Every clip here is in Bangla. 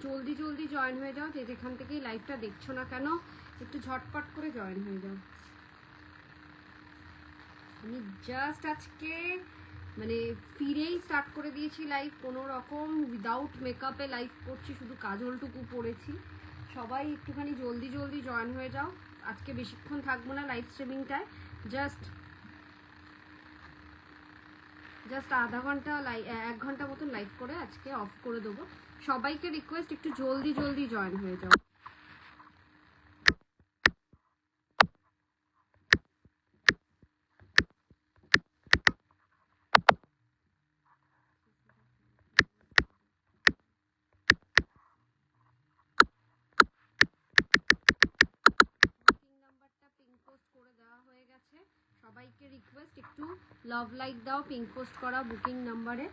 জলদি জলদি জয়েন হয়ে যাও, যে যেখান থেকেই লাইভটা দেখছো না কেন একটু ঝটপট করে জয়েন হয়ে যাও। আমি জাস্ট আজকে মানে ফিরেই স্টার্ট করে দিয়েছি লাইভ, কোনো রকম উইদাউট মেকআপে লাইভ করছি, শুধু কাজলটুকু পরেছি। সবাই একটুখানি জলদি জলদি জয়েন হয়ে যাও। আজকে বেশিক্ষণ থাকবো না লাইভ স্ট্রিমিংটায়, জাস্ট আধা ঘন্টা 1 ঘন্টা মতন লাইভ করে আজকে অফ করে দেবো। সবাইকে রিকোয়েস্ট একটু জলদি জলদি জয়েন হয়ে যাও। সবাইকে রিকোয়েস্ট একটু লাভ লাইক দাও পিঙ্ক পোস্ট করা বুকিং নাম্বারে।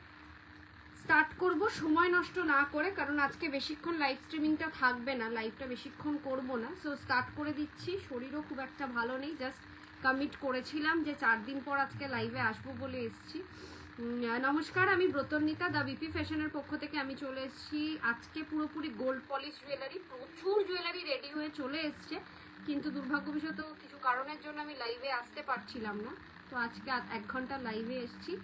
স্টার্ট করব সময় নষ্ট না করে, কারণ আজকে বেশিক্ষণ লাইভ স্ট্রিমিংটা থাকবে না, লাইভটা বেশিক্ষণ করব না। সো স্টার্ট করে দিচ্ছি। শরীরও খুব একটা ভালো নেই, জাস্ট কমিট করেছিলাম যে 4 দিন পর আজকে লাইভে আসবো বলে এসছি। নমস্কার, আমি ব্রতন্বিতা দা বিপি ফ্যাশনের পক্ষ থেকে আমি চলে এসেছি আজকে পুরোপুরি গোল্ড পলিশ জুয়েলারি। প্রচুর জুয়েলারি রেডি হয়ে চলে এসছে, কিন্তু দুর্ভাগ্যবশত কিছু কারণের জন্য আমি লাইভে আসতে পারছিলাম না। তো আজকে 1 ঘন্টা লাইভে এসেছি।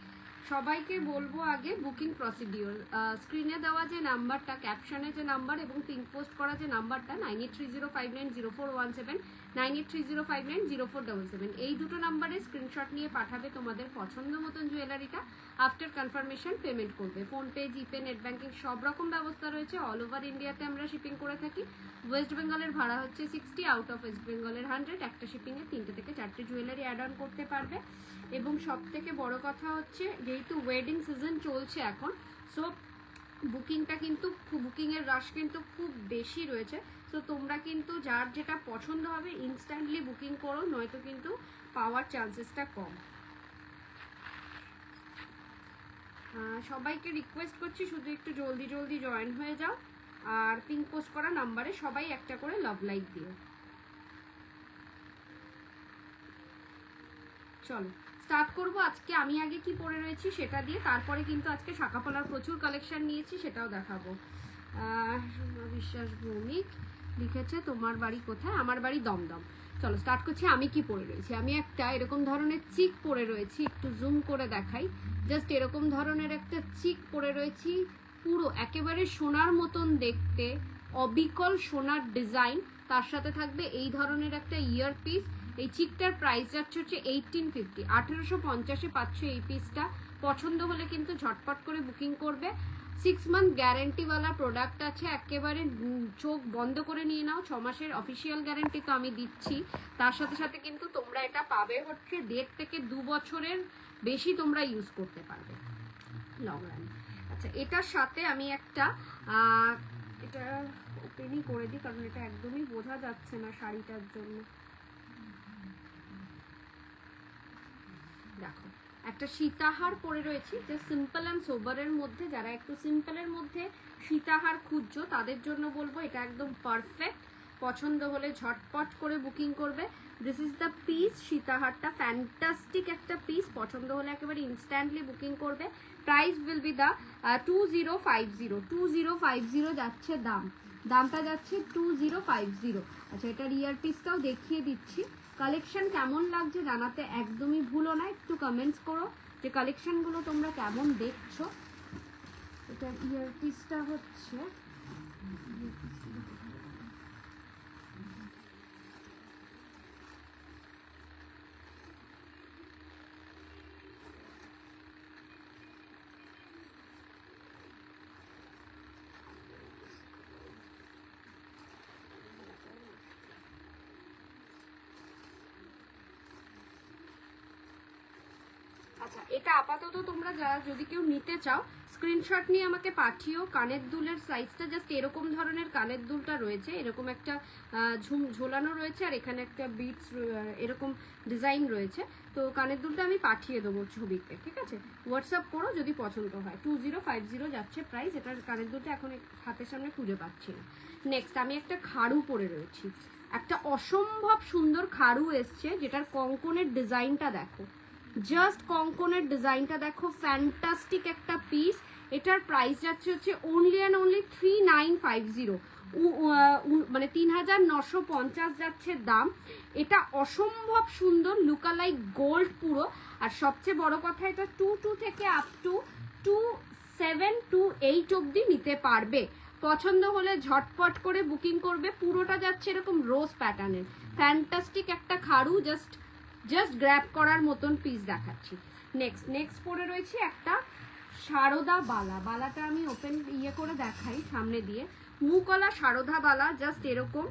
সবাইকে বলবো আগে বুকিং প্রসিডিওর, স্ক্রিনে দেওয়া যে নাম্বারটা, ক্যাপশনে যে নাম্বার এবং পিঙ্ক পোস্ট করা যে নাম্বারটা 9830590417, 9830590477, এই দুটো নাম্বারে স্ক্রিনশট নিয়ে পাঠাবে তোমাদের পছন্দ মতন জুয়েলারিটা। আফটার কনফার্মেশন পেমেন্ট করবে। ফোনপে, জিপে, নেট ব্যাঙ্কিং সব রকম ব্যবস্থা রয়েছে। অল ওভার ইন্ডিয়াতে আমরা শিপিং করে থাকি। ওয়েস্ট বেঙ্গলের ভাড়া হচ্ছে 60, আউট অফ ওয়েস্ট বেঙ্গলের 100। একটা শিপিংয়ে 3টে থেকে 4টে জুয়েলারি অ্যাড অন করতে পারবে। এবং সব থেকে বড় কথা হচ্ছে, যেহেতু ওয়েডিং সিজন চলছে এখন, সো বুকিংটা কিন্তু বুকিংয়ের রাশ কিন্তু খুব বেশি রয়েছে। সো তোমরা কিন্তু যার যেটা পছন্দ হবে ইনস্ট্যান্টলি বুকিং করো, নয়তো কিন্তু পাওয়ার চান্সেসটা কম। সবাইকে রিকোয়েস্ট করছি শুধু একটু জলদি জলদি জয়েন হয়ে যাও, আর পিঙ্ক পোস্ট করা নাম্বারে সবাই একটা করে লাভ লাইক দিও। চলো স্টার্ট করবো। আজকে আমি আগে কি পরে রয়েছি সেটা দিয়ে, তারপরে কিন্তু আজকে শাখাপলার প্রচুর কালেকশন নিয়েছি, সেটাও দেখাবো। বিশ্বাস ভৌমিক লিখেছে তোমার বাড়ি কোথায়? আমার বাড়ি দমদম। চলো স্টার্ট করছি। আমি কি পরে রয়েছি? আমি একটা এরকম ধরনের চিক পরে রয়েছি, একটু জুম করে দেখাই। জাস্ট এরকম ধরনের একটা চিক পরে রয়েছি, পুরো একেবারে সোনার মতন দেখতে, অবিকল সোনার ডিজাইন, তার সাথে থাকবে এই ধরনের একটা ইয়ার পিস। এই চিকটার প্রাইস যাচ্ছে হচ্ছে 1850, 1850-এ পাচ্ছ এই পিসটা। পছন্দ হলে কিন্তু ঝটপট করে বুকিং করবে। 6 মান্থ গ্যারেন্টিওয়ালা প্রোডাক্ট আছে, একেবারে চোখ বন্ধ করে নিয়ে নাও। 6 মাসের অফিসিয়াল গ্যারেন্টি তো আমি দিচ্ছি, তার সাথে সাথে কিন্তু তোমরা এটা পাবে হচ্ছে 1.5 থেকে 2 বছরের বেশি তোমরা ইউজ করতে পারবে লং রান। আচ্ছা, এটার সাথে আমি একটা এটা ওপেনই করে দিই, কারণ এটা একদমই বোঝা যাচ্ছে না শাড়িটার জন্য। দেখো, একটা সীতাহার পরে রয়েছি, যে সিম্পল অ্যান্ড সোবারের মধ্যে, যারা একটু সিম্পলের মধ্যে সীতাহার খুঁজছো তাদের জন্য বলবো এটা একদম পারফেক্ট। পছন্দ হলে ঝটপট করে বুকিং করবে। This is the piece. সীতাহারটা ফ্যান্টাস্টিক একটা পিস, পছন্দ হলে একেবারে ইনস্ট্যান্টলি বুকিং করবে। প্রাইস উইল বি দ্য 2050 যাচ্ছে দামটা যাচ্ছে 2050। আচ্ছা, এটার ইয়ার পিসটাও দেখিয়ে দিচ্ছি। কালেকশন কেমন লাগছে জানাতে একদমই ভুলো না, একটু কমেন্টস করো যে কালেকশনগুলো তোমরা কেমন দেখছো। এটার ইয়ার পিসটা হচ্ছে আচ্ছা, এটা আপাতত তোমরা যারা যদি কেউ নিতে চাও স্ক্রিনশট নিয়ে আমাকে পাঠিও। কানের দুলের সাইজটা জাস্ট এরকম ধরনের কানের দুলটা রয়েছে, এরকম একটা ঝোলানো রয়েছে, আর এখানে একটা বিটস এরকম ডিজাইন রয়েছে। তো কানের দুলটা আমি পাঠিয়ে দেবো ছবিতে, ঠিক আছে? হোয়াটসঅ্যাপ করো যদি পছন্দ হয়। 2050 যাচ্ছে প্রাইস। এটার কানের দুলটা এখন হাতের সামনে খুঁজে পাচ্ছি না। নেক্সট আমি একটা খাড়ু পরে রয়েছি, একটা অসম্ভব সুন্দর খাড়ু এসছে, যেটার কঙ্কনের ডিজাইনটা দেখো, জাস্ট কঙ্কনের ডিজাইনটা দেখো, ফ্যান্টাস্টিক একটা পিস। এটার প্রাইস যাচ্ছে হচ্ছে অনলি অ্যান্ড অনলি 3950, মানে 3950 যাচ্ছে দাম। এটা অসম্ভব সুন্দর, লুকালাইক গোল্ড পুরো। আর সবচেয়ে বড় কথা, এটা 22 থেকে আপ টু 27 to 8 অবধি নিতে পারবে। পছন্দ হলে ঝটপট করে বুকিং করবে। পুরোটা যাচ্ছে এরকম রোজ প্যাটার্নের, ফ্যান্টাস্টিক একটা খাড়ু, জাস্ট গ্র্যাব করার মতন পিস দেখাচ্ছি। নেক্সট পরে রয়েছে একটা সারদা বালা। বালাটা আমি ওপেন করে দেখাই সামনে দিয়ে। মুকলা সারদা বালা, জাস্ট এরকম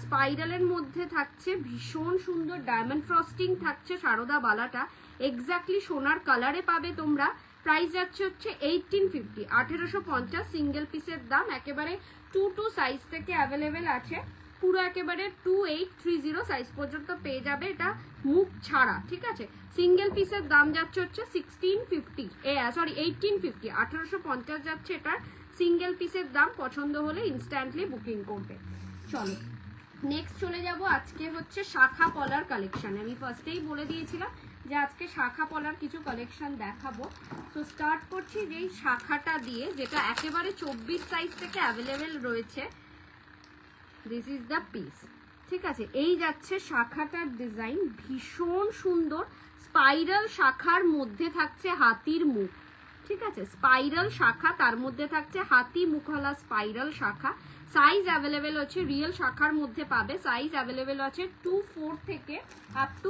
স্পাইরালের মধ্যে থাকছে, ভীষণ সুন্দর ডায়মন্ড ফ্রস্টিং থাকছে সারদা বালাটা। এক্স্যাক্টলি সোনার কালারে পাবে তোমরা। প্রাইস যাচ্ছে হচ্ছে 1850, 1850 সিঙ্গেল পিসের দাম। একেবারে 22 সাইজ থেকে অ্যাভেলেবেল আছে, পুরো একেবারে 2830 সাইজ পর্যন্ত পেয়ে যাবে। এটা মুখ ছাড়া, ঠিক আছে। সিঙ্গেল পিসের দাম যাচ্ছে হচ্ছে 1850, 1850 যাচ্ছে এটার সিঙ্গেল পিসের দাম। পছন্দ হলে ইনস্ট্যান্টলি বুকিং করবে। চলো নেক্সট চলে যাব। আজকে হচ্ছে শাখা পলার কালেকশন। আমি ফার্স্টেই বলে দিয়েছিলাম যে আজকে শাখা পলার কিছু কালেকশন দেখাবো। তো স্টার্ট করছি যেই শাখাটা দিয়ে, যেটা একেবারে 24 সাইজ থেকে অ্যাভেলেবেল রয়েছে। দিস ইজ দ্য পিস, ঠিক আছে। এই যাচ্ছে শাখাটার ডিজাইন, ভীষণ সুন্দর। স্পাইরাল শাখার মধ্যে থাকছে হাতির মুখ, ঠিক আছে। স্পাইরাল শাখা, তার মধ্যে থাকছে হাতি মুখওয়ালা স্পাইরাল শাখা। সাইজ অ্যাভেলেবেল আছে, রিয়েল শাখার মধ্যে পাবে। সাইজ অ্যাভেলেবেল আছে 24 থেকে আপ টু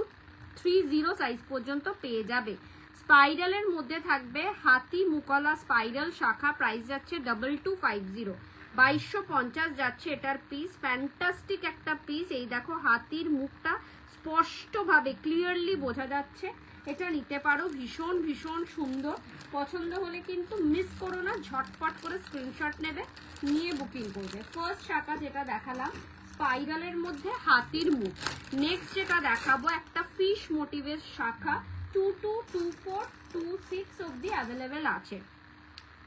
30 সাইজ পর্যন্ত পেয়ে যাবে। স্পাইরালের মধ্যে থাকবে হাতি মুখওয়ালা স্পাইরাল শাখা। প্রাইস যাচ্ছে 2250, 2250 যাচ্ছে এটার পিস। ফ্যান্টাস্টিক একটা পিস। এই দেখো হাতির মুখটা স্পষ্টভাবে ক্লিয়ারলি বোঝা যাচ্ছে। এটা নিতে পারো, ভীষণ ভীষণ সুন্দর। পছন্দ হলে কিন্তু মিস করো না, ঝটপট করে স্ক্রিনশট নেবে, নিয়ে বুকিং করবে। ফার্স্ট শাখা যেটা দেখালাম স্পাইরালের মধ্যে হাতির মুখ। নেক্সট যেটা দেখাবো একটা ফিশ মোটিভের শাখা, 22, 24, 26 অবধি অ্যাভেলেবেল আছে।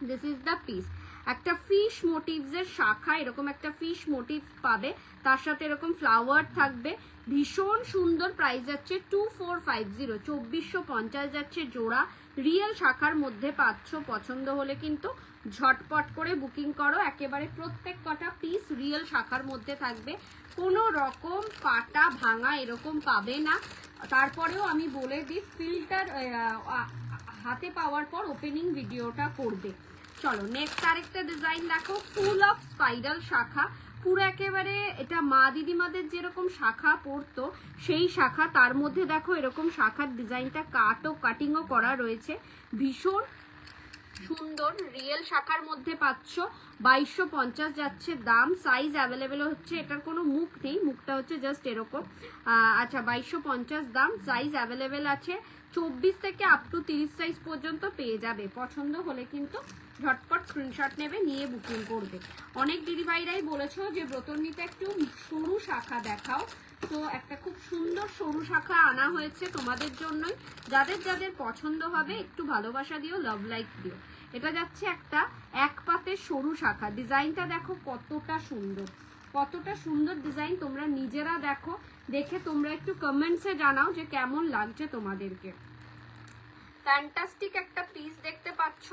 This is the piece. একটা ফিশ মোটিভস এর শাখা, এরকম একটা ফিশ মোটিভ পাবে, তার সাথে এরকম ফ্লাওয়ার থাকবে, ভীষণ সুন্দর। প্রাইস যাচ্ছে 2450, 2450 যাচ্ছে জোড়া। রিয়েল শাখার মধ্যে পাচ্ছ। পছন্দ হলে কিন্তু ঝটপট করে বুকিং করো। একেবারে প্রত্যেক কটা পিস রিয়েল শাখার মধ্যে থাকবে, কোনো রকম পাটা ভাঙা এরকম পাবে না। তারপরেও আমি বলে দিই, ফিল্টার হাতে পাওয়ার পর ওপেনিং ভিডিওটা করবে। চলো নেক্সট আরেকটা ডিজাইন দেখো, ফুল অফ স্পাইরাল শাখা। পুরো একেবারে এটা মা দিদিমাদের যেরকম শাখা পড়তো সেই শাখা, তার মধ্যে দেখো এরকম শাখার ডিজাইনটা কাটিংও করা রয়েছে, ভীষণ সুন্দর। রিয়েল শাখার মধ্যে পাচ্ছ, 2250 যাচ্ছে দাম। সাইজ অ্যাভেলেবেল হচ্ছে, এটার কোনো মুখ নেই, মুখটা হচ্ছে জাস্ট এরকম। আচ্ছা 2250 দাম। সাইজ অ্যাভেলেবেল আছে 24 থেকে আপ টু 30 সাইজ পর্যন্ত পেয়ে যাবে। পছন্দ হলে কিন্তু ঝটপট স্ক্রিনশট নেবে, নিয়ে বুকিং করবে। অনেক দিদিভাইরাই বলেছো যে ব্রতর্ণীতে একটু সরু শাখা দেখাও, তো একটা খুব সুন্দর সরু শাখা আনা হয়েছে তোমাদের জন্যই। যাদের যাদের পছন্দ হবে একটু ভালোবাসা দিও, লাভ লাইক দিও। এটা যাচ্ছে একটা এক পাতের সরু শাখা। ডিজাইনটা দেখো কতটা সুন্দর, কতটা সুন্দর ডিজাইন। তোমরা নিজেরা দেখো, দেখে তোমরা একটু কমেন্টসে জানাও যে কেমন লাগছে তোমাদেরকে। ফ্যান্টাস্টিক একটা পিস দেখতে পাচ্ছ,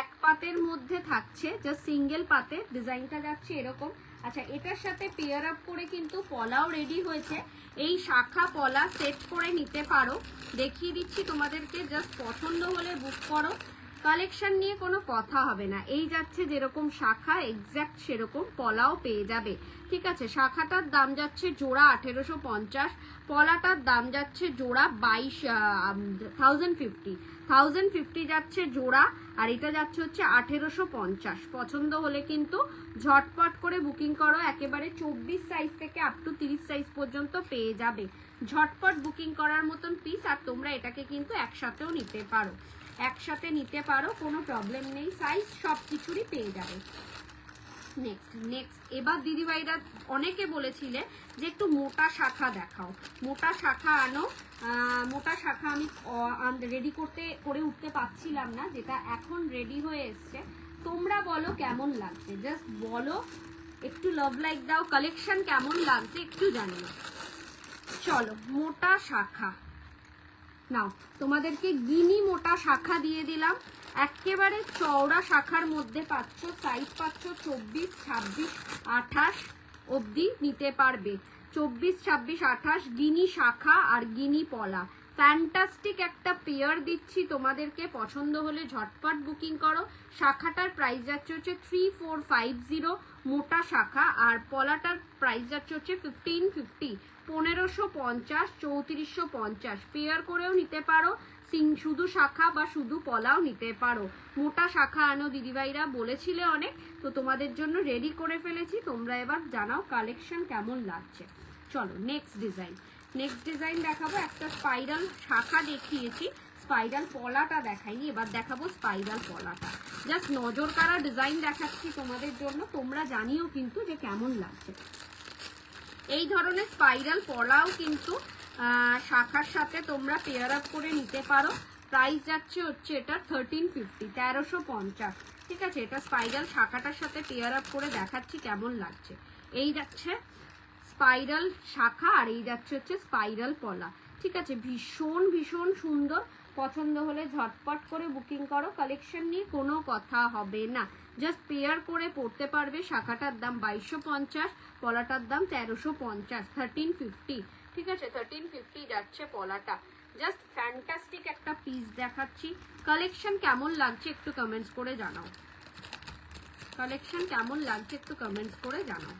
এক পাতের মধ্যে থাকছে, জাস্ট সিঙ্গেল পাতে। ডিজাইনটা যাচ্ছে এরকম। আচ্ছা এটার সাথে পেয়ার আপ করে কিন্তু পলাও রেডি হয়েছে। এই শাখা পলা সেট করে নিতে পারো, দেখিয়ে দিচ্ছি তোমাদেরকে। জাস্ট পছন্দ হলে বুক করো, কালেকশন নিয়ে কোনো কথা হবে না। এই যাচ্ছে যেরকম শাখা, এক্স্যাক্ট সেরকম পলাও পেয়ে যাবে, ঠিক আছে। শাখাটার দাম যাচ্ছে জোড়া 1850, পলাটার দাম যাচ্ছে জোড়া 1050 যাচ্ছে জোড়া। আর এটা যাচ্ছে হচ্ছে 1850। পছন্দ হলে কিন্তু ঝটপট করে বুকিং করো। একেবারে 24 সাইজ থেকে আপ টু 30 সাইজ পর্যন্ত পেয়ে যাবে। ঝটপট বুকিং করার মতন পিস। আর তোমরা এটাকে কিন্তু একসাথেও নিতে পারো, একসাথে নিতে পারো, কোনো প্রবলেম নেই। সাইজ সব কিছুরই পেয়ে যাবে। নেক্সট এবার দিদিভাইরা অনেকে বলেছিলে যে একটু মোটা শাখা দেখাও, মোটা শাখা আনো। মোটা শাখা আমি রেডি করে উঠতে পারছিলাম না, যেটা এখন রেডি হয়ে এসছে। তোমরা বলো কেমন লাগছে, জাস্ট বলো, একটু লাভ লাইক দাও। কালেকশন কেমন লাগছে একটু জানিও। চলো মোটা শাখা, নাও তোমাদেরকে গিনি মোটা শাখা দিয়ে দিলাম, একেবারে চওড়া শাখার মধ্যে পাচ্ছ, সাইজ পাচ্ছ 24, 26, 28 অবধি নিতে পারবে। 24, 26, 28 গিনি শাখা আর গিনি পলা, ফ্যান্টাস্টিক একটা পেয়ার দিচ্ছি তোমাদেরকে। পছন্দ হলে ঝটপট বুকিং করো। শাখাটার প্রাইস যাচ্ছে হচ্ছে 3450 মোটা শাখা, আর পলাটার প্রাইস যাচ্ছে হচ্ছে 1550, 1550, 3450। পেয়ার করেও নিতে পারো, শুধু শাখা বা শুধু পলাও নিতে পারো। মোটা শাখা আনো দিদিভাইরা বলেছিলে অনেক, তো তোমাদের জন্য রেডি করে ফেলেছি। তোমরা এবার জানাও কালেকশন কেমন লাগছে। চলো নেক্সট ডিজাইন দেখাবো। একটা স্পাইরাল শাখা দেখিয়েছি, স্পাইরাল পলাটা দেখাইনি, এবার দেখাবো স্পাইরাল পলাটা। জাস্ট নজর কাড়া ডিজাইন দেখাচ্ছি তোমাদের জন্য, তোমরা জানিও কিন্তু যে কেমন লাগছে। এই ধরনের স্পাইরাল পলাও কিন্তু শাখার সাথে তোমরা পেয়ার আপ করে নিতে পারো। প্রাইস যাচ্ছে হচ্ছে এটা 1350, 1350। ঠিক আছে, এটা স্পাইরাল শাখাটার সাথে পেয়ার আপ করে দেখাচ্ছি কেমন লাগছে। এই যাচ্ছে স্পাইরাল শাখা আর এই যাচ্ছে হচ্ছে স্পাইরাল পলা। ঠিক আছে, ভীষণ ভীষণ সুন্দর। পছন্দ হলে ঝটপট করে বুকিং করো, কালেকশন নিয়ে কোনো কথা হবে না, জাস্ট পেয়ার করে পড়তে পারবে। শাখাটার দাম 2250, পলাটার দাম 1350, 1350। ঠিক আছে, 1350 যাচ্ছে পলাটা। জাস্ট ফ্যান্টাস্টিক একটা পিস দেখাচ্ছি। কালেকশন কেমন লাগছে একটু কমেন্টস করে জানাও, কালেকশন কেমন লাগছে একটু কমেন্টস করে জানাও।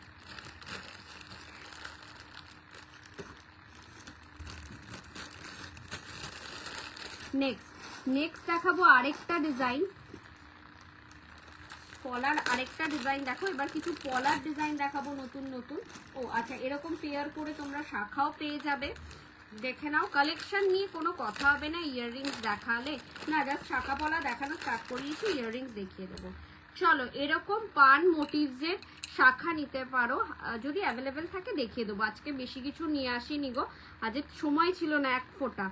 নেক্সট দেখাবো আরেকটা ডিজাইন, পলার আরেকটা ডিজাইন। দেখো এবার কিছু পলার ডিজাইন দেখাবো নতুন নতুন। ও আচ্ছা, এরকম পেয়ার করে তোমরা শাখাও পেয়ে যাবে। দেখে নাও, কালেকশন নিয়ে কোনো কথা হবে না। ইয়াররিংস দেখালে না, জাস্ট শাখা পলা দেখানো স্টার্ট করিয়েছি, ইয়াররিংস দেখিয়ে দেবো। চলো, এরকম পান মোটিভসের শাখা নিতে পারো, যদি অ্যাভেলেবেল থাকে দেখিয়ে দেবো। আজকে বেশি কিছু নিয়ে আসিনি গো, আজকে সময় ছিল না এক ফোঁটা।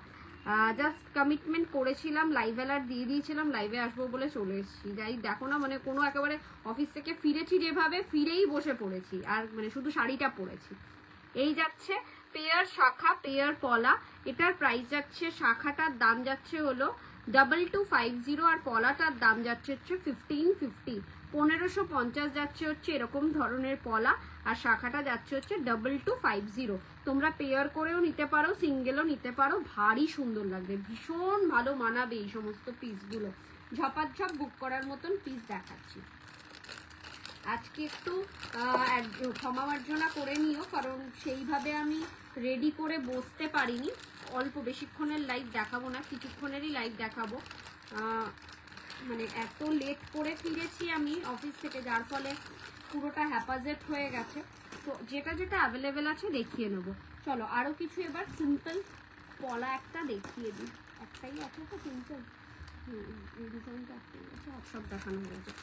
জাস্ট কমিটমেন্ট করেছিলাম, লাইভ অ্যালার্ট দিয়ে দিয়েছিলাম, লাইভে আসবো বলে চলে এসেছি। যাই দেখো না, মানে কোনো একেবারে অফিস থেকে ফিরেছি যেভাবে, ফিরেই বসে পড়েছি, আর মানে শুধু শাড়িটা পরেছি। এই যাচ্ছে পেয়ার শাখা, পেয়ার পলা। এটার প্রাইস যাচ্ছে, শাখাটার দাম যাচ্ছে হলো 2250 আর পলাটার দাম যাচ্ছে হচ্ছে 1550, 1550 যাচ্ছে হচ্ছে এরকম ধরনের পলা, আর শাখাটা যাচ্ছে হচ্ছে 2250। তোমরা পেয়ার করেও নিতে পারো, সিঙ্গেলও নিতে পারো, ভারী সুন্দর লাগবে, ভীষণ ভালো মানাবে এই সমস্ত পিসগুলো। ঝপাঝপ বুক করার মতন পিস দেখাচ্ছি। আজকে একটু ক্ষমা মার্জনা করে নিও, কারণ সেইভাবে আমি রেডি করে বসতে পারিনি। অল্প বেশিক্ষণের লাইভ দেখাবো না, কিছুক্ষণেরই লাইভ দেখাবো। মানে এত লেট করে ফিরেছি আমি অফিস থেকে, যার ফলে পুরোটা হ্যাপাজেট হয়ে গেছে। তো যেটা যেটা অ্যাভেলেবেল আছে দেখিয়ে নেবো। চলো আরও কিছু এবার সিম্পল পলা একটা দেখিয়ে দিই। একটাই আছে তো সিম্পল, এই ডিজাইনটা একটাই আছে, সব দেখানো হয়েছে।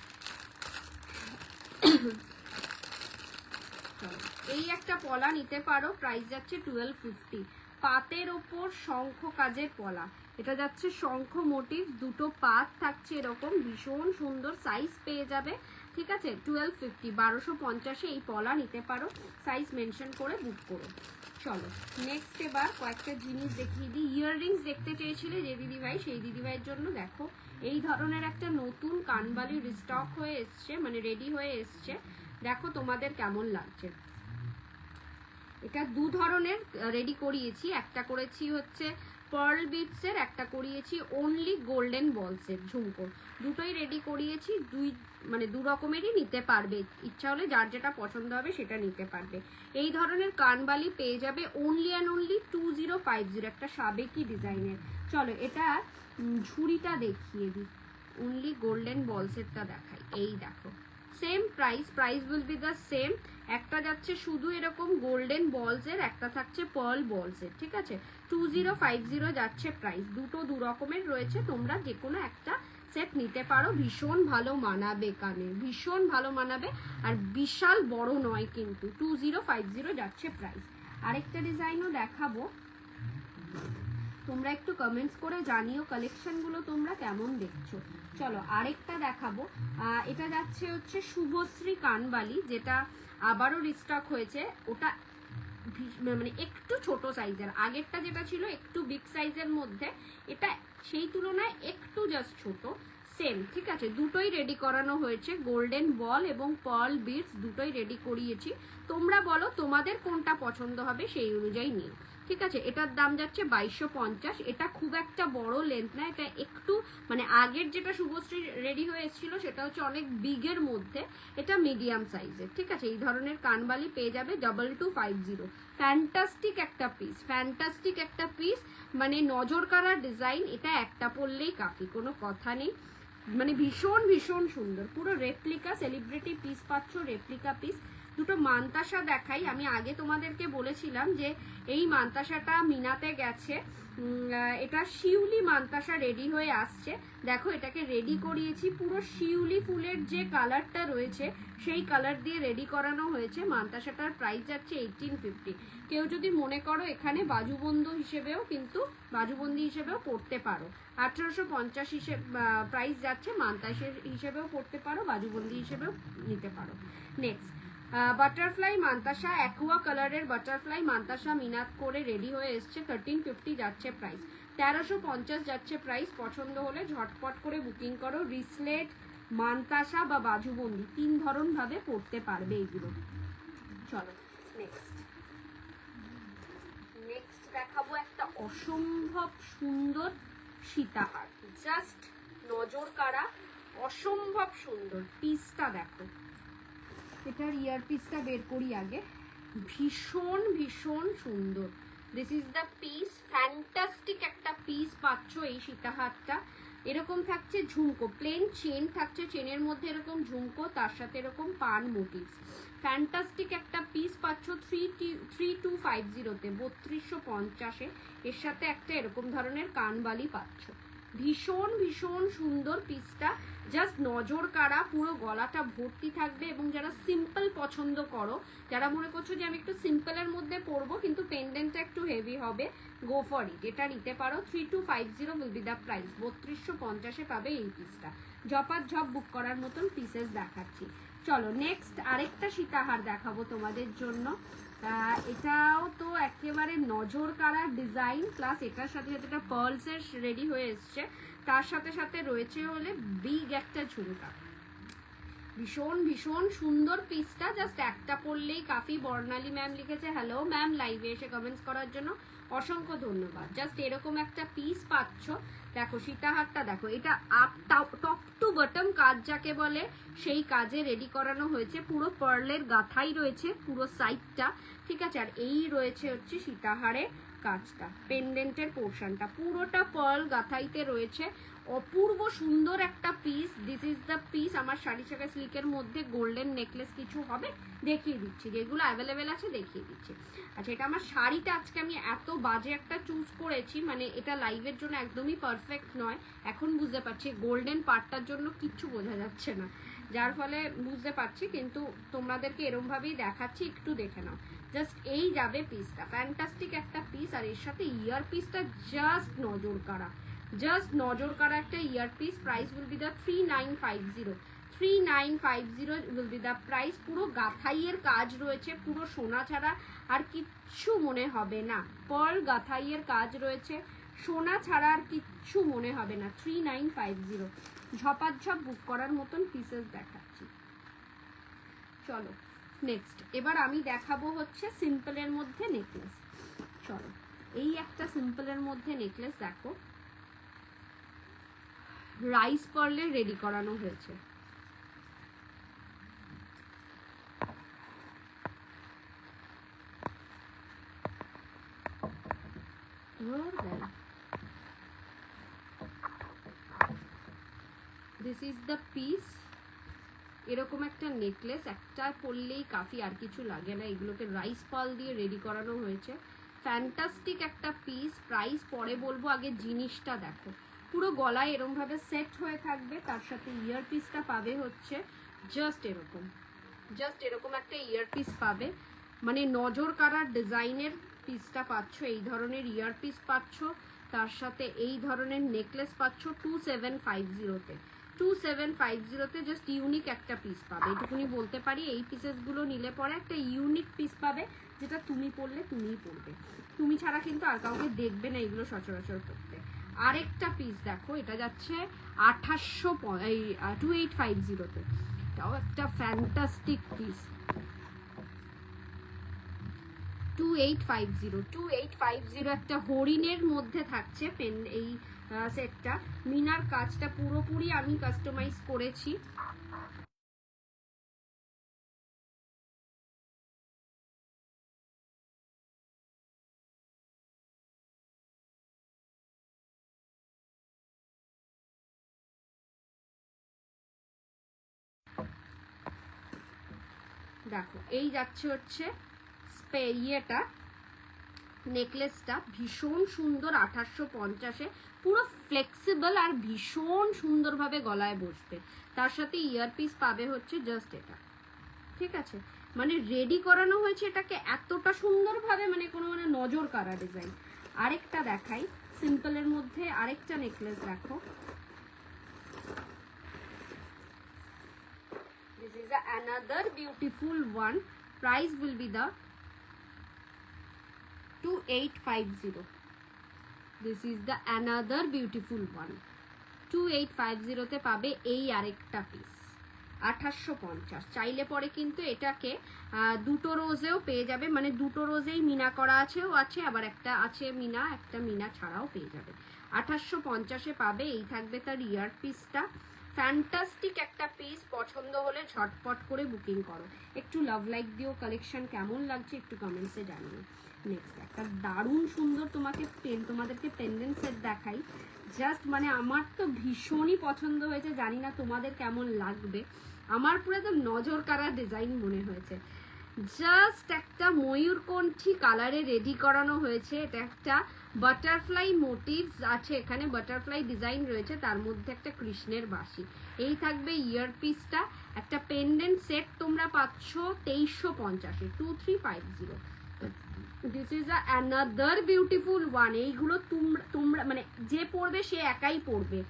এই একটা পলা নিতে পারো, প্রাইস যাচ্ছে 1250। পাতের ওপর শঙ্খ কাজের পলা, এটা যাচ্ছে শঙ্খ মোটিভ, দুটো পাত থাকছে এরকম, ভীষণ সুন্দর, সাইজ পেয়ে যাবে। ঠিক আছে, 1250, 1250 এই পলা নিতে পারো, সাইজ মেনশন করে বুক করো। চলো নেক্সট এবার কয়েকটা জিনিস দেখিয়ে দিই। ইয়াররিংস দেখতে চেয়েছিলে যে দিদিভাই, সেই দিদিভাইয়ের জন্য দেখো এই ধরনের একটা নতুন কানবালি রিস্টক হয়ে এসছে, মানে রেডি হয়ে এসছে। দেখো তোমাদের কেমন লাগছে। এটা দু ধরনের রেডি করিয়েছি, একটা করেছি হচ্ছে পার্ল বিটসের, একটা করিয়েছি অনলি গোল্ডেন বলসের ঝুমকো, দুটোই রেডি করিয়েছি। দু রকমেরই নিতে পারবে, ইচ্ছা হলে যার যেটা পছন্দ হবে সেটা নিতে পারবে। এই ধরনের কানবালি পেয়ে যাবে অনলি অ্যান্ড অনলি 2050, একটা সাবেকি ডিজাইনের। চলো এটা ঝুড়িটা দেখিয়ে দিই, অনলি গোল্ডেন বলসেরটা দেখাই। এই দেখো, same price will be the same. একটা যাচ্ছে শুধু এরকম গোল্ডেন বলসের, একটা থাকছে পার্ল বলসের। ঠিক আছে, 2050 যাচ্ছে প্রাইস। দুটো দু রকমের রয়েছে, তোমরা যে কোনো একটা সেট নিতে পারো, ভীষণ ভালো মানাবে কানে, ভীষণ ভালো মানাবে, আর বিশাল বড় নয় কিন্তু। 2050 যাচ্ছে প্রাইস। আরেকটা ডিজাইনও দেখাবো, তোমরা একটু কমেন্টস করে জানিও কালেকশনগুলো তোমরা কেমন দেখছো। চলো আরেকটা দেখাবো, এটা যাচ্ছে হচ্ছে শুভশ্রী কানবালি, যেটা আবারও রিস্টক হয়েছে। ওটা মানে একটু ছোট সাইজের, আগেরটা যেটা ছিল একটু বিগ সাইজের মধ্যে, এটা সেই তুলনায় একটু জাস্ট ছোট, সেম, ঠিক আছে। দুটোই রেডি করানো হয়েছে, গোল্ডেন বল এবং পার্ল বিডস দুটোই রেডি করিয়েছি। তোমরা বলো তোমাদের কোনটা পছন্দ হবে, সেই অনুযায়ী নিও, ঠিক আছে। এটার দাম যাচ্ছে 2250। এটা খুব একটা বড় লেন্থ না, এটা একটু মানে আগের যেটা শুভশ্রী রেডি হয়ে এসেছিল সেটা হচ্ছে অনেক বিগের মধ্যে, এটা মিডিয়াম সাইজের, ঠিক আছে। এই ধরনের কানবালি পেয়ে যাবে 2250। ফ্যান্টাস্টিক একটা পিস, ফ্যান্টাস্টিক একটা পিস, মানে নজর কাড়া ডিজাইন, এটা একটা পরলেই কাফি, কোনো কথা নেই, মানে ভীষণ ভীষণ সুন্দর, পুরো রেপ্লিকা সেলিব্রিটি পিস পাচ্ছ, রেপ্লিকা পিস। দুটো মান্তাসা দেখাই, আমি আগে তোমাদেরকে বলেছিলাম যে এই মান্তাসাটা মিনাতে গেছে, এটা শিউলি মান্তাসা রেডি হয়ে আসছে। দেখো এটাকে রেডি করিয়েছি, পুরো শিউলি ফুলের যে কালারটা রয়েছে সেই কালার দিয়ে রেডি করানো হয়েছে। মান্তাসাটার প্রাইস যাচ্ছে 1850। কেউ যদি মনে করো এখানে বাজুবন্ধু হিসেবেও কিন্তু বাজুবন্দি হিসেবেও পড়তে পারো, 1850 হিসেবে প্রাইস যাচ্ছে, মান্তাসের হিসেবেও পড়তে পারো, বাজুবন্দি হিসেবেও নিতে পারো। নেক্সট বাটারফ্লাই মান্তাসা, অ্যাকুয়া কালারের বাটারফ্লাই মান্তাসা মিনাত করে রেডি হয়ে এসছে, 1350 যাচ্ছে প্রাইস, 1350 যাচ্ছে প্রাইস। পছন্দ হলে ঝটপট করে বুকিং করো। রিসলেট, মান্তাসা বা বাজুবন্দি 3 ধরন ভাবে পড়তে পারবে এইগুলো। চলো নেক্সট দেখাবো একটা অসম্ভব সুন্দর সীতাহার, জাস্ট নজর কাড়া, অসম্ভব সুন্দর। পিসটা দেখো, এটার ইয়ার পিসটা বের করি আগে, ভীষণ ভীষণ সুন্দর। This is the piece, fantastic একটা পিস পাচ্ছ এই সীতাহারটা। এরকম থাকছে ঝুমকো, প্লেন চেন থাকছে, চেনের মধ্যে এরকম ঝুমকো, তার সাথে এরকম পান মোটিভস। ফ্যান্টাস্টিক একটা পিস পাচ্ছ 3250-তে, 3250-এ। এর সাথে একটা এরকম ধরনের কানবালি পাচ্ছ, ভীষণ ভীষণ সুন্দর পিসটা, জাস্ট নজর কাড়া, পুরো গলাটা ভর্তি থাকবে। এবং যারা সিম্পল পছন্দ করো, যারা মনে করছো যে আমি একটু সিম্পলের মধ্যে পরবো কিন্তু পেন্ডেন্টটা একটু হেভি হবে, গো ফর ইট, এটা নিতে পারো। 3250 উইল বি দ্য প্রাইস, 3250-এ পাবে এই পিসটা। ঝপাত ঝপ বুক করার মতন পিসেস দেখাচ্ছি। চলো নেক্সট আরেকটা সীতাহার দেখাবো তোমাদের জন্য। এটাও তো একেবারে নজর কাড়া ডিজাইন, প্লাস এটার সাথে সাথে একটা পার্লসের রেডি হয়ে এসছে, তার সাথে সাথে রয়েছে হলে বিগ একটা ঝুমকা। ভীষণ ভীষণ সুন্দর পিসটা, জাস্ট একটা পরলেই কাফি। বর্ণালী ম্যাম লিখেছে হ্যালো ম্যাম, লাইভে এসে কমেন্টস করার জন্য অসংখ্য ধন্যবাদ। জাস্ট এরকম একটা পিস পাচ্ছ। দেখো সীতাহারটা দেখো, এটা আপ টপ টু বটম কাজ যাকে বলে সেই কাজে রেডি করানো হয়েছে, পুরো পার্লের গাথাই রয়েছে পুরো সাইডটা, ঠিক আছে। আর এই রয়েছে হচ্ছে সীতাহারের কাজটা, পেন্ডেন্টের পোর্শনটা পুরোটা পার্ল গাথাইতে রয়েছে, অপূর্ব সুন্দর একটা piece. This is the piece. আমার শাড়ি শাড়ি সিল্কের মধ্যে গোল্ডেন নেকলেস কিছু হবে দেখিয়ে দিচ্ছি, যেগুলো অ্যাভেলেবেল আছে দেখিয়ে দিচ্ছি। আচ্ছা, এটা আমার শাড়িটা আজকে আমি এত বাজে একটা চুজ করেছি, মানে এটা লাইভের জন্য একদমই পারফেক্ট নয়। এখন বুঝতে পারছি গোল্ডেন পার্টটার জন্য কিচ্ছু বোঝা যাচ্ছে না, যার ফলে বুঝতে পারছি, কিন্তু তোমাদেরকে এরমভাবেই দেখাচ্ছি, একটু দেখে নাও। জাস্ট এই যাবে পিসটা, ফ্যান্টাস্টিক একটা পিস। আর এর সাথে ইয়ার পিসটা জাস্ট নজর কাড়া, জাস্ট নজর কাড়া একটা ear piece. Price will be the 3950, 3950 will be the price. পুরো গাথাইয়ের কাজ রয়েছে, পুরো সোনা ছাড়া আর কিচ্ছু মনে হবে না। পার্ল গাথাইয়ের কাজ রয়েছে, সোনা ছাড়া আর কিচ্ছু মনে হবে না। 3950, ঝপাঝপ বুক করার মতন পিসেস দেখাচ্ছি। চলো নেক্সট, এবার আমি দেখাবো হচ্ছে সিম্পলের মধ্যে নেকলেস। চলো এই একটা সিম্পলের মধ্যে নেকলেস দেখো, রাইস পার্লের রেডি করানো হয়েছে। This is the piece. এরকম একটা নেকলেস একটা পরলেই কাফি, আর কিছু লাগে না। এগুলোকে রাইস পার্ল দিয়ে রেডি করানো হয়েছে, ফ্যান্টাস্টিক একটা পিস। প্রাইস পরে বলবো, আগে জিনিসটা দেখো। পুরো গলায় এরকম ভাবে সেট হয়ে থাকবে, তার সাথে ইয়ার পিসটা পাবে হচ্ছে জাস্ট এরকম একটা ইয়ার পিস পাবে, মানে নজর কাড়ার ডিজাইনের পিসটা পাচ্ছ। এই ধরনের ইয়ার পিস পাচ্ছ, তার সাথে এই ধরনের নেকলেস পাচ্ছ 2750-তে। 2750-তে জাস্ট ইউনিক একটা পিস পাবে, এটুকুনি বলতে পারি। এই পিসেসগুলো নিলে পরে একটা ইউনিক পিস পাবে, যেটা তুমি পরলে তুমিই পরবে, তুমি ছাড়া কিন্তু আর কাউকে দেখবে না এগুলো সচরাচর করতে। আরেকটা পিস দেখো, এটা যাচ্ছে 2850-তে, এটাও একটা ফ্যান্টাস্টিক পিস। 2850 একটা হরিণের মধ্যে থাকছে পেন এই সেটটা। মিনার কাজটা পুরোপুরি আমি কাস্টমাইজ করেছি। দেখো এই যাচ্ছে হচ্ছে ইয়েটা, নেকলেসটা ভীষণ সুন্দর, 2850-এ, পুরো ফ্লেক্সিবল আর ভীষণ সুন্দরভাবে গলায় বসবে। তার সাথে ইয়ারপিস পাবে হচ্ছে জাস্ট এটা, ঠিক আছে? মানে রেডি করানো হয়েছে এটাকে এতটা সুন্দরভাবে, মানে কোনো মানে নজর কাড়া ডিজাইন। আরেকটা দেখাই সিম্পলের মধ্যে, আরেকটা নেকলেস দেখো, this is another beautiful one. Price will be the 2850. This is the another beautiful one. 2850 তে পাবে এই আরেকটা পিস 2850। চাইলে পরে কিন্তু এটাকে দুটো রোজেও পেয়ে যাবে, মানে দুটো রোজেই মিনা করা আছেও আছে, আবার একটা আছে মিনা, একটা মিনা ছাড়াও পেয়ে যাবে। 2850-এ পাবে। এই থাকবে তার ইয়ার পিসটা, ফ্যান্টাস্টিক একটা পিস। পছন্দ হলে ঝটপট করে বুকিং করো। একটু লাভ লাইক দিও, কালেকশন কেমন লাগছে একটু কমেন্টসে জানিও। নেক্সট একটা দারুণ সুন্দর তোমাদেরকে পেন্ডেন্ট সেট দেখাই। জাস্ট মানে আমার তো ভীষণই পছন্দ হয়েছে, জানি না তোমাদের কেমন লাগবে। আমার পুরো একদম নজর কাড়া ডিজাইন মনে হয়েছে। জাস্ট একটা ময়ূরকণ্ঠী কালারে রেডি করানো হয়েছে। এটা একটা বাটারফ্লাই মোটিভস আছে, এখানে বাটারফ্লাই ডিজাইন রয়েছে, তার মধ্যে একটা কৃষ্ণের বাঁশি। এই থাকবে ইয়ার পিসটা। একটা পেন্ডেন্ট সেট তোমরা পাচ্ছ 2350-এ, 2350। This is another beautiful one. এইগুলো তোমরা মানে যে পড়বে সে একাই পড়বে,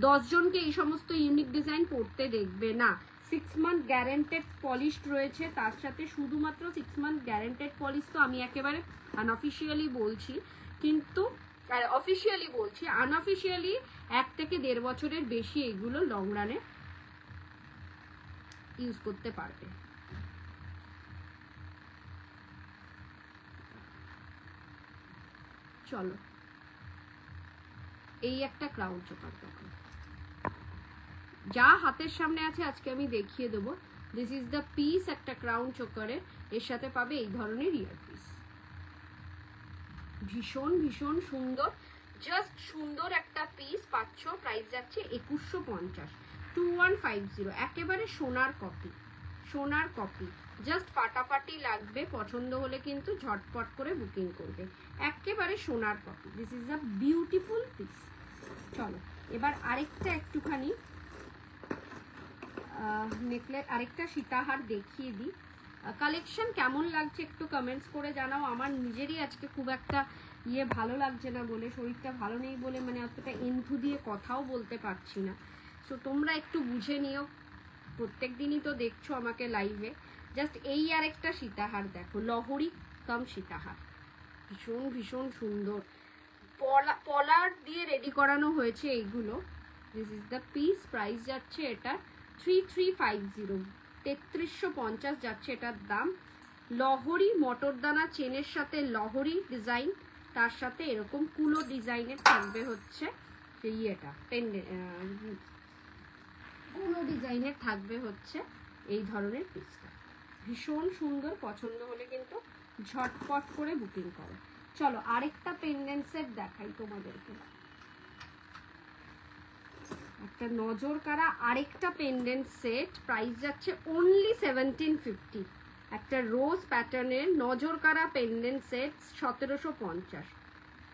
10 জনকে এই সমস্ত ইউনিক ডিজাইন পড়তে দেখবে না। 6 মান্থ গ্যারেন্টেড পলিশড রয়েছে, তার সাথে শুধুমাত্র 6 মান্থ গ্যারেন্টেড পলিশ তো আমি একেবারে আনঅফিসিয়ালি বলছি, কিন্তু অফিসিয়ালি বলছি, আনঅফিসিয়ালি 1 থেকে 1.5 বছরের বেশি এগুলো লং রানে ইউজ করতে পারবে। চলো এই একটা ক্রাউন চোকার দেখো, যা হাতের সামনে আছে আজকে আমি দেখিয়ে দেবো। দিস ইজ দ্য পিস, একটা ক্রাউন চোকারের, এর সাথে পাবে এই ধরনের ইয়ার পিস। ভীষণ ভীষণ সুন্দর, জাস্ট সুন্দর একটা পিস পাচ্ছ। প্রাইস যাচ্ছে 2150, 2150। একেবারে সোনার কপি, সোনার কপি, জাস্ট ফাটাফাটি লাগবে। পছন্দ হলে কিন্তু ঝটপট করে বুকিং করবে, একেবারে সোনার copy. This is a beautiful piece. চলো এবার আরেকটা একটুখানি নেকলেস, আরেকটা সীতাহার দেখিয়ে দিই। কালেকশন কেমন লাগছে একটু কমেন্টস করে জানাও। আমার নিজেরই আজকে খুব একটা ভালো লাগছে না বলে, শরীরটা ভালো নেই বলে মানে অতটা এন্থু দিয়ে কথাও বলতে পারছি না। সো তোমরা একটু বুঝে নিও, প্রত্যেক দিনই তো দেখছো আমাকে লাইভে। জাস্ট এই আরেকটা সীতাহার দেখো, লহরি কাম সীতাহার, ভীষণ ভীষণ সুন্দর, পলার দিয়ে রেডি করানো হয়েছে এইগুলো। This is the piece. Price যাচ্ছে এটা 3350, 3350 যাচ্ছে এটার দাম। লহরি মটরদানা চেনের সাথে লহরি ডিজাইন, তার সাথে এরকম কুলো ডিজাইনের থাকবে হচ্ছে ইয়েটা, কুলো ডিজাইনের থাকবে হচ্ছে এই ধরনের পিসটা। ভীষণ সুন্দর, পছন্দ হলে কিন্তু ঝটপট করে বুকিং করো। চলো আরেকটা পেন্ডেন্ট সেট দেখাই তোমাদেরকে, একটা নজর কাড়া আরেকটা পেন্ডেন্ট সেট। প্রাইস যাচ্ছে অনলি 1750, একটা রোজ প্যাটার্নের নজর কাড়া পেন্ডেন্ট সেট 1750।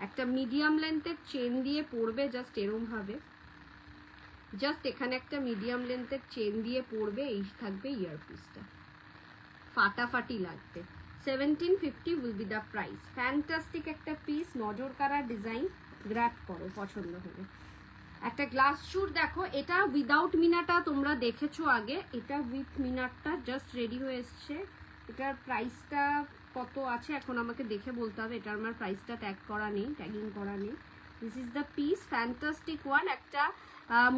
একটা মিডিয়াম লেন্থের চেন দিয়ে পরবে, জাস্ট এরম ভাবে, জাস্ট এখানে একটা মিডিয়াম লেন্থের চেন দিয়ে পরবে। এই থাকবে ইয়ারপিসটা, ফাটাফাটি লাগবে। 1750 will be the price. Fantastic একটা পিস, নজর কাড়া ডিজাইন, গ্র্যাব করো পছন্দ হলে। একটা গ্লাস চুর দেখো, এটা উইদাউট মিনাটা তোমরা দেখেছো আগে, এটা উইথ মিনারটা জাস্ট রেডি হয়ে এসছে। এটার প্রাইসটা কত আছে এখন আমাকে দেখে বলতে হবে, এটা আমার প্রাইসটা ট্যাগ করা নেই, ট্যাগিং করা নেই। This is the piece, fantastic one. একটা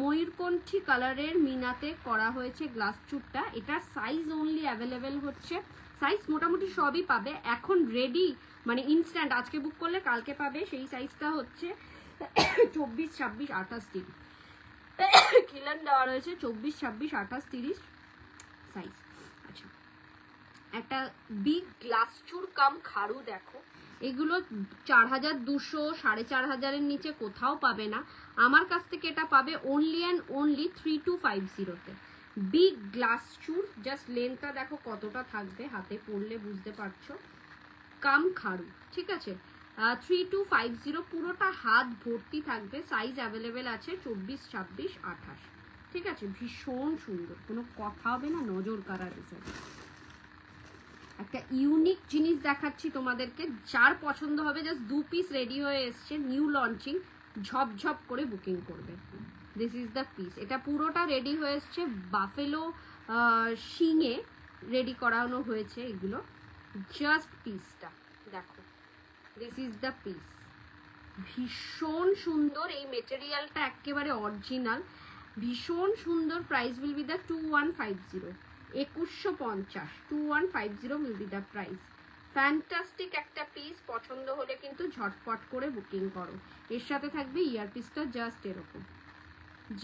ময়ূরকণ্ঠী কালারের মিনাতে করা হয়েছে গ্লাস চুটটা। এটার সাইজ অনলি অ্যাভেলেবেল হচ্ছে, সাইজ মোটামুটি সবই পাবে এখন রেডি, মানে ইনস্ট্যান্ট আজকে বুক করলে কালকে পাবে। সেই সাইজটা হচ্ছে 24, 26, 28, 30 খিলান দেওয়া রয়েছে, 24, 26, 28, 30 সাইজ। আচ্ছা, একটা বিগ গ্লাস চুর কাম খাড়ু দেখো, এগুলো 4200, 4500-এর নিচে কোথাও পাবে না। আমার কাছ থেকে এটা পাবে অনলি অ্যান্ড অনলি 3250-তে। বিগ গ্লাস চুর, জাস্ট লেন্থটা দেখো কতটা থাকবে, হাতে পরলে বুঝতে পারছো, কাম খাড়ু, ঠিক আছে। 3250, পুরোটা হাত ভর্তি থাকবে। সাইজ অ্যাভেলেবেল আছে 24, 26, 28, ঠিক আছে। ভীষণ সুন্দর, কোনো কথা হবে না, নজর কাড়া ডিজাইন। একটা ইউনিক জিনিস দেখাচ্ছি তোমাদেরকে, যার পছন্দ হবে জাস্ট 2 পিস রেডি হয়ে এসছে, নিউ লঞ্চিং, ঝপঝপ করে বুকিং করবে। দিস ইজ দ্য পিস, এটা পুরোটা রেডি হয়ে এসছে, বাফেলো শিঙে রেডি করানো হয়েছে এগুলো। জাস্ট পিসটা দেখো, দিস ইজ দ্য পিস, ভীষণ সুন্দর। এই মেটেরিয়ালটা একেবারে অরিজিনাল, ভীষণ সুন্দর। Price will be the 2150, 2150, 2150 will be the price. Fantastic একটা পিস, পছন্দ হলে কিন্তু ঝটপট করে বুকিং করো। এর সাথে থাকবে ইয়ারপিসটা, জাস্ট এরকম,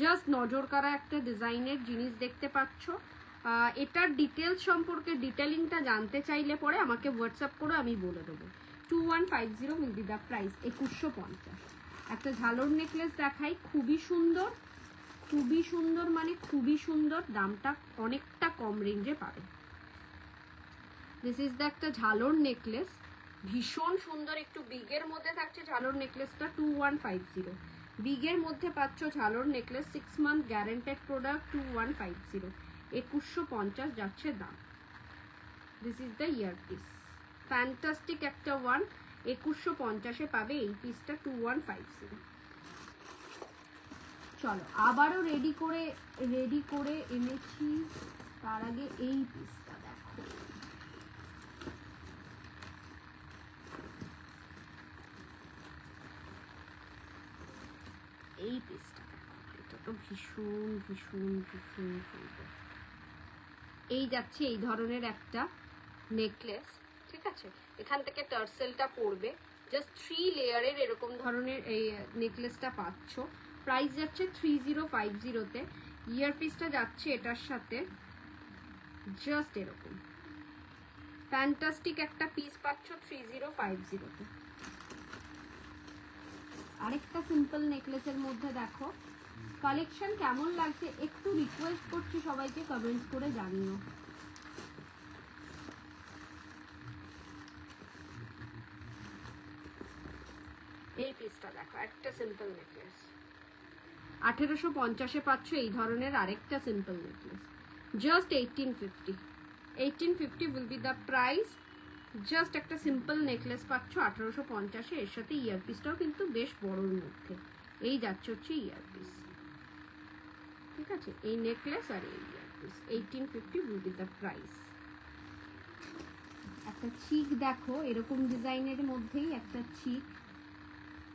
জাস্ট নজর কাড়া একটা ডিজাইনের জিনিস দেখতে পাচ্ছ। এটার ডিটেলস সম্পর্কে ডিটেলিংটা জানতে চাইলে পরে আমাকে হোয়াটসঅ্যাপ করে আমি বলে দেবো। 2150 উইল বি দ্য প্রাইস, 2150। একটা ঝালর নেকলেস দেখাই, খুবই সুন্দর, খুবই সুন্দর, মানে খুবই সুন্দর। দামটা অনেকটা কম রেঞ্জে পাবে। দিস ইজ দ্য একটা ঝালর নেকলেস, ভীষণ সুন্দর, একটু বিগের মধ্যে থাকছে ঝালর নেকলেসটা। 2150 বিগের মধ্যে পাচ্ছ ঝালর নেকলেস, 6 মান্থ গ্যারেন্টেড প্রোডাক্ট। 2150, 2150 যাচ্ছে দাম। This is the earpiece, fantastic একটা ওয়ান, 2150-এ পাবে এই পিসটা, 2150। চলো আবারও রেডি করে এনেছি। তার আগে এই পিসটা দেখো, এই পিসটা দেখো, এটা তো ভীষণ ভীষণ ভীষণ সুন্দর। এই যাচ্ছে এই ধরনের একটা নেকলেস, ঠিক আছে। এখান থেকে টার্সেলটা পড়বে, জাস্ট 3 লেয়ারের এরকম ধরনের এই নেকলেসটা পাচ্ছ। প্রাইস যাচ্ছে 3050-তে। ইয়ারপিসটা যাচ্ছে এটার সাথে, জাস্ট এরকম ফ্যান্টাস্টিক একটা পিস পাচ্ছ 3050-তে। আরেকটা সিম্পল নেকলেসের মধ্যে দেখো, কালেকশন কেমন লাগছে একটু রিকোয়েস্ট করছি সবাইকে কমেন্টস করে জানিও। এই পিসটা দেখো, একটা সিম্পল নেকলেস, 1850-এ পাচ্ছ এই ধরনের আরেকটা simple necklace, just 1850। 1850 will be the price. Just একটা সিম্পল নেকলেস পাচ্ছ 1850-এ। এর সাথে ইয়ারপিসটাও কিন্তু বেশ বড়োর মধ্যে। এই যাচ্ছে হচ্ছে ইয়ারপিস, ঠিক আছে। এই নেকলেস আর এই earpiece, 1850 will be the price. একটা চিক দেখো, এরকম ডিজাইনের মধ্যেই একটা চিক।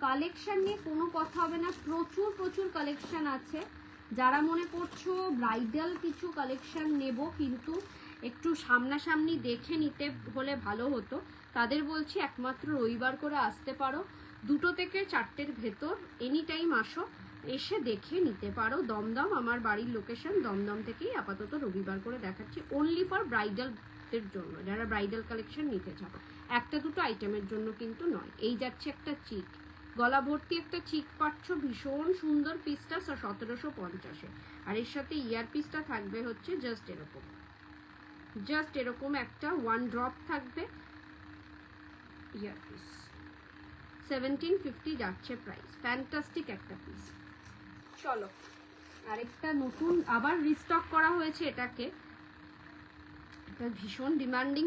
কালেকশন নিয়ে কোনো কথা হবে না, প্রচুর প্রচুর কালেকশন আছে। যারা মনে করছো ব্রাইডাল কিছু কালেকশন নেব কিন্তু একটু সামনাসামনি দেখে নিতে হলে ভালো হতো, তাদের বলছি একমাত্র রবিবার করে আসতে পারো। 2টো থেকে 4টের ভেতর এনি টাইম আসো, এসে দেখে নিতে পারো। দমদম আমার বাড়ির লোকেশন, দমদম থেকেই আপাতত রবিবার করে দেখাচ্ছি, অনলি ফর ব্রাইডালদের জন্য, যারা ব্রাইডাল কালেকশন নিতে চাও, একটা দুটো আইটেমের জন্য কিন্তু নয়। এই যাচ্ছে একটা চিক, গলা ভর্তি একটা চিক পাচ্ছ, ভীষণ সুন্দর পিসটা 1750-এ। আর এর সাথে ইয়ার পিসটা থাকবে হচ্ছে জাস্ট এরকম, জাস্ট এরকম একটা 1 ড্রপ থাকবে ইয়ার পিস। 1750 যাচ্ছে প্রাইস, ফ্যান্টাস্টিক একটা পিস। চলো আরেকটা নতুন আবার রিস্টক করা হয়েছে এটাকে, এটা ভীষণ ডিমান্ডিং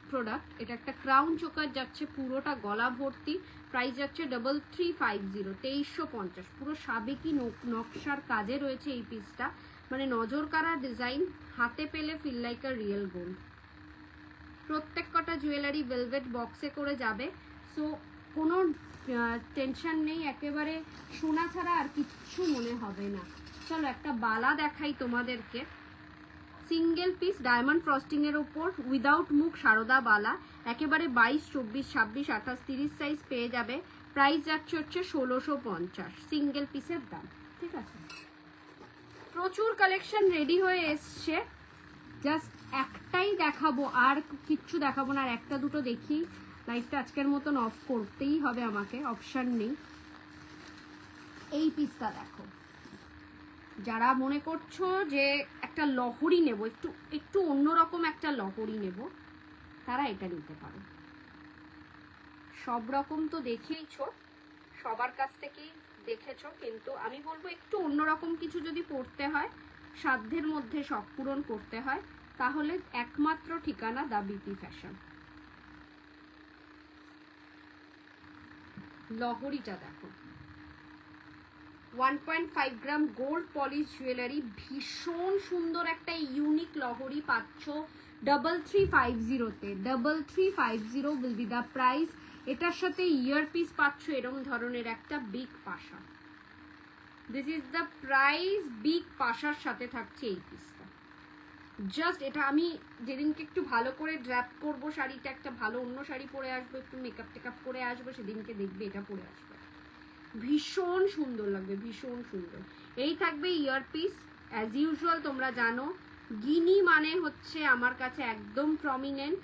প্রোডাক্ট। এটা একটা ক্রাউন চোকার যাচ্ছে, পুরোটা গলা ভর্তি। প্রাইস যাচ্ছে 3350, 2350। পুরো সাবেকি নকশার কাজে রয়েছে এই পিসটা, মানে নজর কাড়া ডিজাইন, হাতে পেলে feel like a real gold. প্রত্যেক কটা জুয়েলারি ভেলভেট বক্সে করে যাবে, সো কোনো টেনশন নেই, একেবারে সোনা ছাড়া আর কিচ্ছু মনে হবে না। চলো একটা বালা দেখাই তোমাদেরকে, সিঙ্গেল পিস ডায়মন্ড ফ্রস্টিং এর উপর উইদাউট মুখ সারদা বালা, একেবারে 22, 24, 26, 28, 30 সাইজ পেয়ে যাবে। প্রাইস যাচ্ছে হচ্ছে 1650 সিঙ্গেল পিসের দাম। ঠিক আছে, প্রচুর কালেকশন রেডি হয়ে এসছে, জাস্ট একটাই দেখাবো, আর কিচ্ছু দেখাবো না। আর একটা দুটো দেখি, লাইটটা আজকের মতন অফ করতেই হবে আমাকে, অপশন নেই। এই পিসটা দেখো, যারা মনে করছো যে একটা লহরি নেব, একটু একটু অন্যরকম একটা লহরি নেব, তারা এটা নিতে পারো। সব রকম তো দেখেইছো, সবার কাছ থেকেই দেখেছো, কিন্তু আমি বলবো একটু অন্যরকম কিছু যদি পড়তে হয়, সাধ্যের মধ্যে শখ পূরণ করতে হয়, তাহলে একমাত্র ঠিকানা দা বিপি ফ্যাশন। লহরিটা দেখো, 1.5 গ্রাম গোল্ড পলিশ জুয়েলারি, ভীষণ সুন্দর একটা ইউনিক লহরি পাচ্ছ 3350-তে। 3350 উইল বি দ্য প্রাইস। এটার সাথে ইয়ারপিস পাচ্ছ এরকম ধরনের একটা big Pasha. This is the price, big পাশার সাথে থাকছে এই পিসটা। জাস্ট এটা আমি যেদিনকে একটু ভালো করে ড্র্যাপ করবো শাড়িটা, একটা ভালো অন্য শাড়ি পরে আসবো, একটু মেকআপ টেকআপ করে আসবো, সেদিনকে দেখবে এটা পরে আসবে, ভীষণ সুন্দর লাগবে, ভীষণ সুন্দর। এই থাকবে ইয়ারপিস অ্যাজ ইউজুয়াল, তোমরা জানো গিনি মানে হচ্ছে আমার কাছে একদম প্রমিনেন্ট,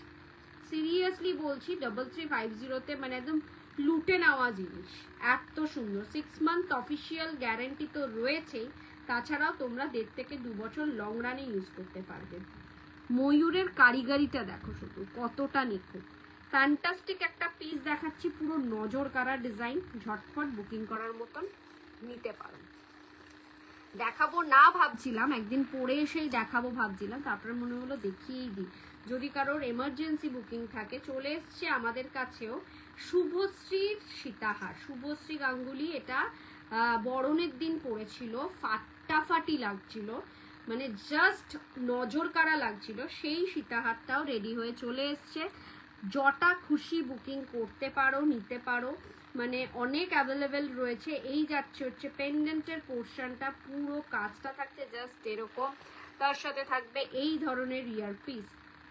সিরিয়াসলি বলছি। 3350-তে মানে একদম লুটে নেওয়া জিনিস, এত সুন্দর। 6 মান্থ অফিসিয়াল গ্যারেন্টি তো রয়েছেই, তাছাড়াও তোমরা 1.5 থেকে 2 বছর লং রানে ইউজ করতে পারবে। ময়ূরের কারিগরিটা দেখো শুধু কতটা নিখুঁত, ফ্যান্টাস্টিক একটা পিস দেখাচ্ছি, পুরো নজর কাড়া ডিজাইন, ঝটফট বুকিং করার মতন নিতে পারো। দেখাবো না ভাবছিলাম, একদিন পরে এসেই দেখাবো ভাবছিলাম, তারপরে মনে হলো দেখিয়েই দিই, যদি কারোর এমার্জেন্সি বুকিং থাকে। চলে এসছে আমাদের কাছেও শুভশ্রীর সীতাহার, শুভশ্রী গাঙ্গুলি, এটা বরণের দিন পড়েছিল, ফাটাফাটি লাগছিল, মানে জাস্ট নজর কাড়া লাগছিল। সেই সীতাহারটাও রেডি হয়ে চলে এসছে, যটা খুশি বুকিং করতে পারো, নিতে পারো, মানে অনেক অ্যাভেলেবেল রয়েছে। এই যাচ্ছে হচ্ছে পেন্ডেন্টের পোর্শনটা, পুরো কাজটা থাকছে জাস্ট এরকম, তার সাথে থাকবে এই ধরনের ইয়ারপিস,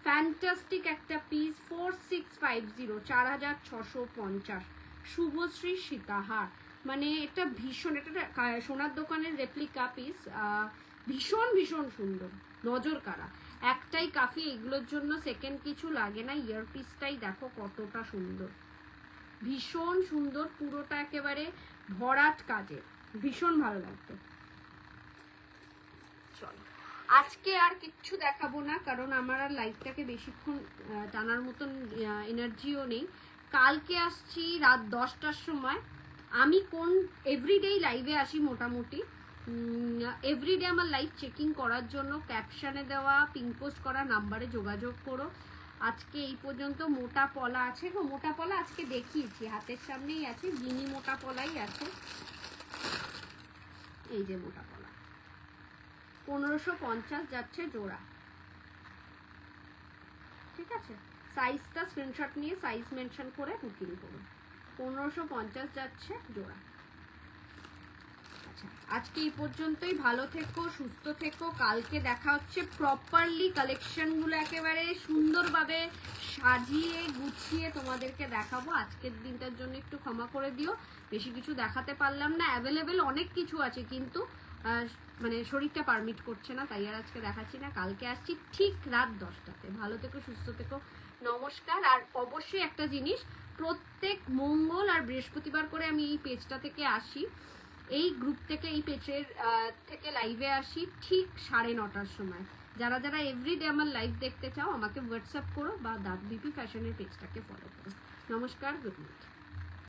ফ্যান্টাস্টিক একটা পিস। 4650, 4650 শুভশ্রী সীতাহার, মানে এটা ভীষণ, এটা সোনার দোকানের রেপ্লিকা পিস, ভীষণ ভীষণ সুন্দর, নজর কাড়া, একটাই কাফি এগুলোর জন্য, সেকেন্ড কিছু লাগে না। ইয়ারপিসটাই দেখো কতটা সুন্দর, ভীষণ সুন্দর, পুরোটা একেবারে ভরাট কাজে, ভীষণ ভালো লাগবে। চলো আজকে আর কিচ্ছু দেখাবো না, কারণ আমার আর লাইভটাকে বেশিক্ষণ টানার মতন এনার্জিও নেই। কালকে আসছি রাত 10টার সময়। আমি কোন এভরিডেই লাইভে আসি মোটামুটি, এভরিডে আমার লাইভ চেকিং করার জন্য ক্যাপশনে দেওয়া পিন পোস্ট করা নাম্বারে যোগাযোগ করো। আজকে এই পর্যন্ত মোটা পলা আছে গো, মোটা পলা আজকে দেখিয়েছি, হাতের সামনেই আছে, গিনি মোটা পলাই আছে, এই যে মোটা পলা 1550 যাচ্ছে জোড়া। ঠিক আছে, সাইজটা স্ক্রিনশট নিয়ে সাইজ মেনশন করে বুকিং করুন। 1550 যাচ্ছে জোড়া। আচ্ছা, আজকে এই পর্যন্তই, ভালো থেকো, সুস্থ থেকো, কালকে দেখা হচ্ছে। প্রপারলি কালেকশনগুলো একেবারে সুন্দরভাবে সাজিয়ে গুছিয়ে তোমাদেরকে দেখাবো। আজকের দিনটার জন্য একটু ক্ষমা করে দিও, বেশি কিছু দেখাতে পারলাম না। অ্যাভেলেবেল অনেক কিছু আছে, কিন্তু মানে শরীরটা পারমিট করছে না, তাই আর আজকে দেখাচ্ছি না। কালকে আসছি ঠিক রাত 10টাতে। ভালো থেকো, সুস্থ থেকো, নমস্কার। আর অবশ্যই একটা জিনিস, প্রত্যেক মঙ্গল আর বৃহস্পতিবার করে আমি এই পেজটা থেকে আসি, এই গ্রুপ থেকে, এই পেজের থেকে লাইভে আসি ঠিক 9:30টার সময়। যারা যারা এভরিডে আমার লাইভ দেখতে চাও আমাকে হোয়াটসঅ্যাপ করো বা দা বিপি ফ্যাশনের পেজটাকে ফলো করো। নমস্কার, গুড নাইট।